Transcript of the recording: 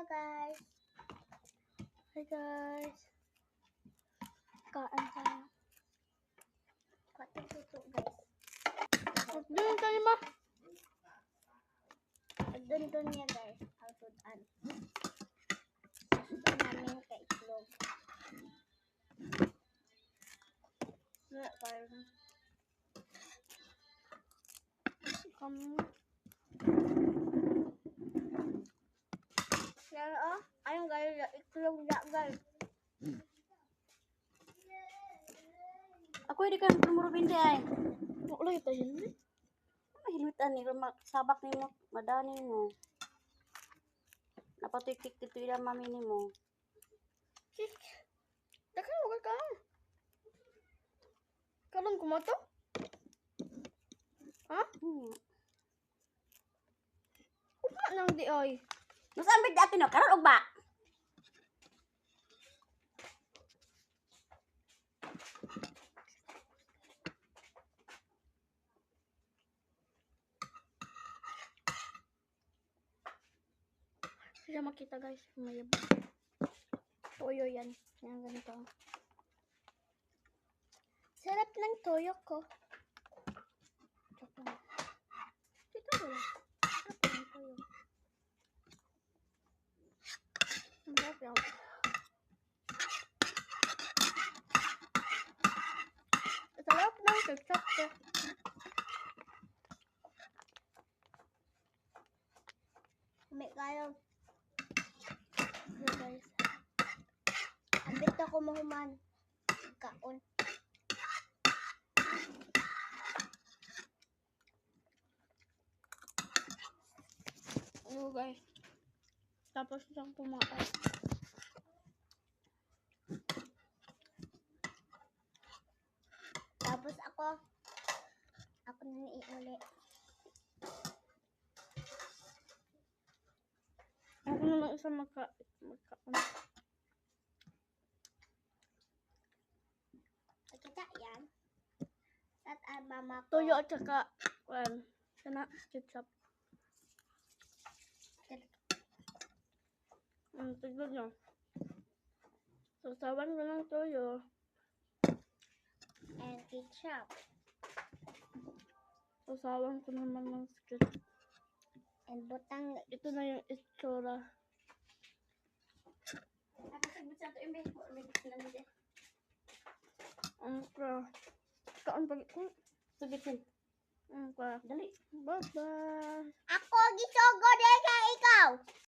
guys. Hi guys. Kaan tayo. Katong tuto guys. Doon tayo ma. Doon niya guys. Altudan. Ito namin kay itlog. Wala tayo na. Kamu. Yan oh. Ayun guys. Itlog na guys. Ako hindi ka lumuro pindi ay. Wala kita helmet. Ano helmetan ni sabak ni mo madani mo. Napatik-tik dito ila mami ni mo. Kik. Dakan mo ka. Kalon ko mo to? Ha? Upa nang di ay. Nasambit di atin no karon og ba? Siya makita guys. Mayab. Toyo yan. Yan ganito. Sarap ng toyo ko. Joke lang. Dito wala. Sarap ng toyo. Sarap yan. Sarap ng ketchup ko. May kayo. So guys. Ambit ako mahuman. Kaon. Oo guys. Tapos lang pumakas. Tapos ako na iuli. Ako na lang isa magkaon. Kita yan. At mama ko. Toyo at saka sana ketchup. Tignan nyo. Sasawan ko ng toyo. And ketchup. Sasawan ko naman ng ketchup. And butang. Ito na yung itsura. Ang kaon pag sabitin. Dali. Bye-bye. Ako gisogo din ka ikaw.